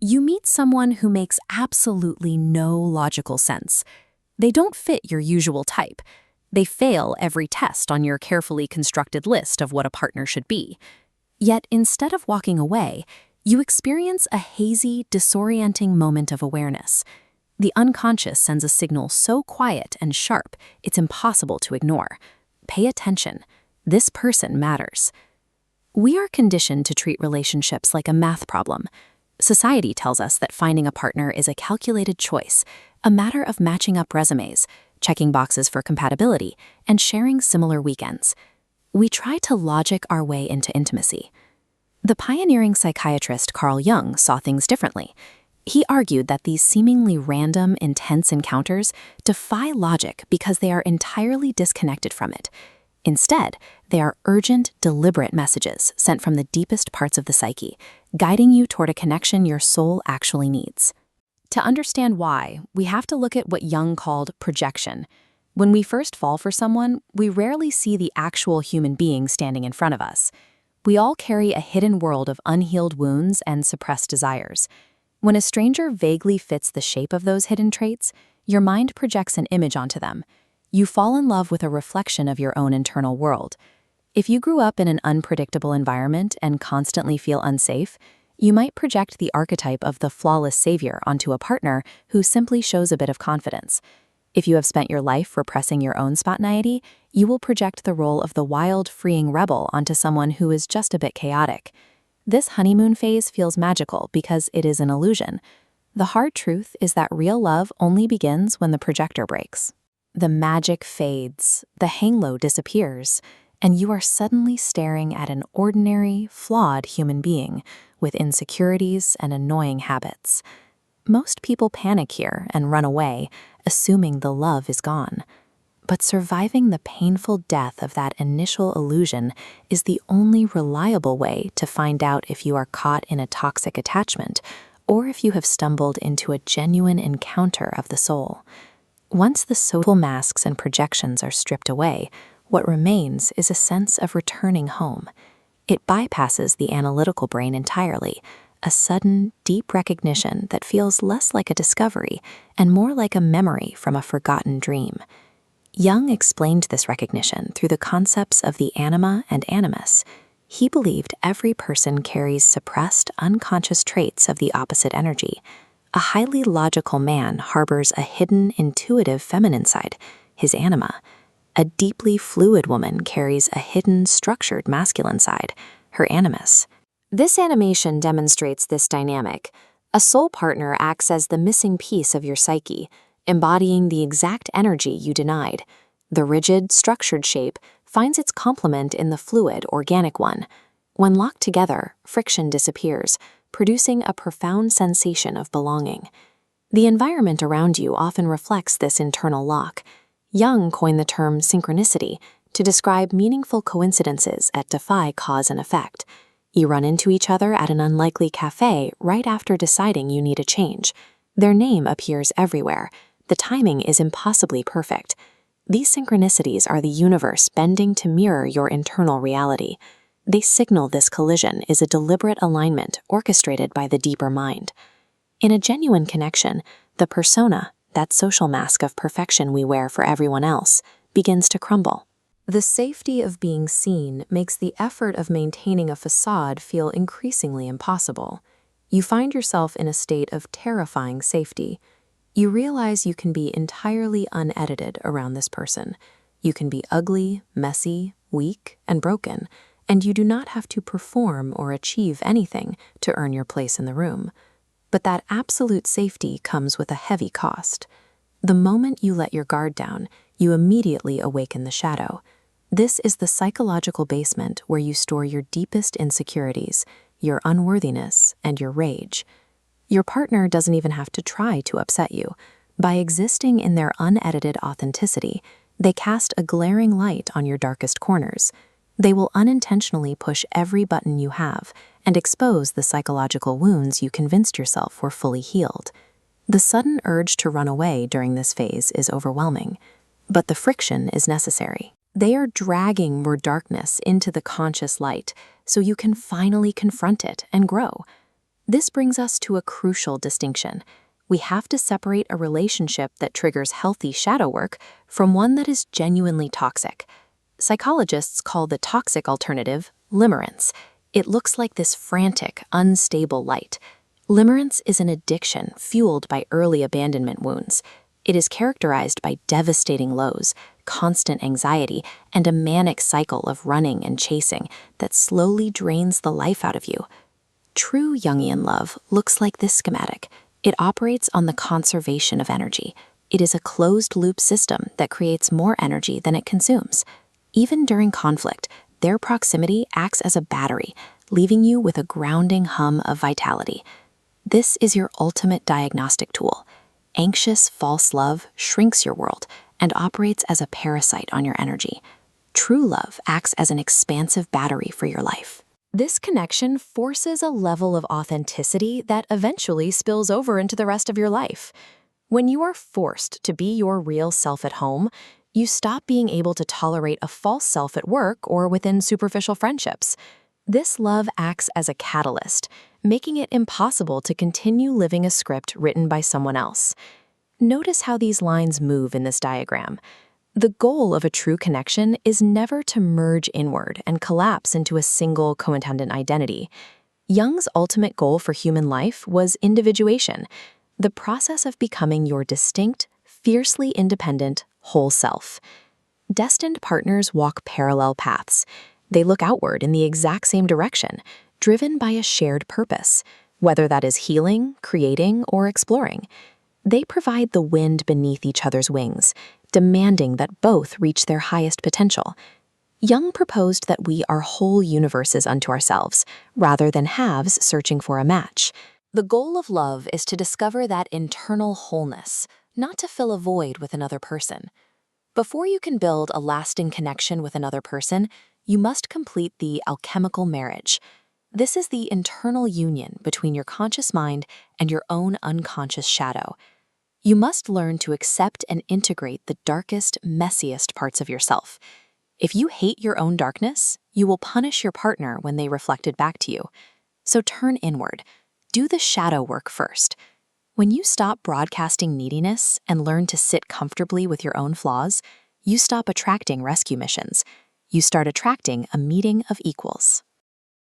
You meet someone who makes absolutely no logical sense. They don't fit your usual type. They fail every test on your carefully constructed list of what a partner should be. Yet instead of walking away, you experience a hazy, disorienting moment of awareness. The unconscious sends a signal so quiet and sharp, it's impossible to ignore. Pay attention. This person matters. We are conditioned to treat relationships like a math problem. Society tells us that finding a partner is a calculated choice, a matter of matching up resumes, checking boxes for compatibility, and sharing similar weekends. We try to logic our way into intimacy. The pioneering psychiatrist Carl Jung saw things differently. He argued that these seemingly random, intense encounters defy logic because they are entirely disconnected from it. Instead, they are urgent, deliberate messages sent from the deepest parts of the psyche, guiding you toward a connection your soul actually needs. To understand why, we have to look at what Jung called projection. When we first fall for someone, we rarely see the actual human being standing in front of us. We all carry a hidden world of unhealed wounds and suppressed desires. When a stranger vaguely fits the shape of those hidden traits, your mind projects an image onto them. You fall in love with a reflection of your own internal world. If you grew up in an unpredictable environment and constantly feel unsafe, you might project the archetype of the flawless savior onto a partner who simply shows a bit of confidence. If you have spent your life repressing your own spontaneity, you will project the role of the wild, freeing rebel onto someone who is just a bit chaotic. This honeymoon phase feels magical because it is an illusion. The hard truth is that real love only begins when the projector breaks. The magic fades, the halo disappears, and you are suddenly staring at an ordinary, flawed human being with insecurities and annoying habits. Most people panic here and run away, assuming the love is gone. But surviving the painful death of that initial illusion is the only reliable way to find out if you are caught in a toxic attachment or if you have stumbled into a genuine encounter of the soul. Once the social masks and projections are stripped away, what remains is a sense of returning home. It bypasses the analytical brain entirely, a sudden, deep recognition that feels less like a discovery and more like a memory from a forgotten dream. Jung explained this recognition through the concepts of the anima and animus. He believed every person carries suppressed, unconscious traits of the opposite energy. A highly logical man harbors a hidden, intuitive feminine side, his anima. A deeply fluid woman carries a hidden, structured masculine side, her animus. This animation demonstrates this dynamic. A soul partner acts as the missing piece of your psyche, embodying the exact energy you denied. The rigid, structured shape finds its complement in the fluid, organic one. When locked together, friction disappears, producing a profound sensation of belonging. The environment around you often reflects this internal lock. Jung coined the term synchronicity to describe meaningful coincidences that defy cause and effect. You run into each other at an unlikely cafe right after deciding you need a change. Their name appears everywhere. The timing is impossibly perfect. These synchronicities are the universe bending to mirror your internal reality. They signal this collision is a deliberate alignment orchestrated by the deeper mind. In a genuine connection, the persona, that social mask of perfection we wear for everyone else, begins to crumble. The safety of being seen makes the effort of maintaining a facade feel increasingly impossible. You find yourself in a state of terrifying safety. You realize you can be entirely unedited around this person. You can be ugly, messy, weak, and broken, and you do not have to perform or achieve anything to earn your place in the room. But that absolute safety comes with a heavy cost. The moment you let your guard down, you immediately awaken the shadow. This is the psychological basement where you store your deepest insecurities, your unworthiness, and your rage. Your partner doesn't even have to try to upset you. By existing in their unedited authenticity, they cast a glaring light on your darkest corners. They will unintentionally push every button you have and expose the psychological wounds you convinced yourself were fully healed. The sudden urge to run away during this phase is overwhelming, but the friction is necessary. They are dragging your darkness into the conscious light so you can finally confront it and grow. This brings us to a crucial distinction. We have to separate a relationship that triggers healthy shadow work from one that is genuinely toxic. Psychologists call the toxic alternative limerence. It looks like this frantic, unstable light. Limerence is an addiction fueled by early abandonment wounds. It is characterized by devastating lows, constant anxiety, and a manic cycle of running and chasing that slowly drains the life out of you. True Jungian love looks like this schematic. It operates on the conservation of energy. It is a closed-loop system that creates more energy than it consumes. Even during conflict, their proximity acts as a battery, leaving you with a grounding hum of vitality. This is your ultimate diagnostic tool. Anxious, false love shrinks your world and operates as a parasite on your energy. True love acts as an expansive battery for your life. This connection forces a level of authenticity that eventually spills over into the rest of your life. When you are forced to be your real self at home, you stop being able to tolerate a false self at work or within superficial friendships. This love acts as a catalyst, making it impossible to continue living a script written by someone else. Notice how these lines move in this diagram. The goal of a true connection is never to merge inward and collapse into a single codependent identity. Jung's ultimate goal for human life was individuation, the process of becoming your distinct, fiercely independent, whole self. Destined partners walk parallel paths. They look outward in the exact same direction, driven by a shared purpose, whether that is healing, creating, or exploring. They provide the wind beneath each other's wings, demanding that both reach their highest potential. Jung proposed that we are whole universes unto ourselves, rather than halves searching for a match. The goal of love is to discover that internal wholeness, not to fill a void with another person. Before you can build a lasting connection with another person, you must complete the alchemical marriage. This is the internal union between your conscious mind and your own unconscious shadow. You must learn to accept and integrate the darkest, messiest parts of yourself. If you hate your own darkness, you will punish your partner when they reflect it back to you. So turn inward. Do the shadow work first. When you stop broadcasting neediness and learn to sit comfortably with your own flaws, you stop attracting rescue missions. You start attracting a meeting of equals.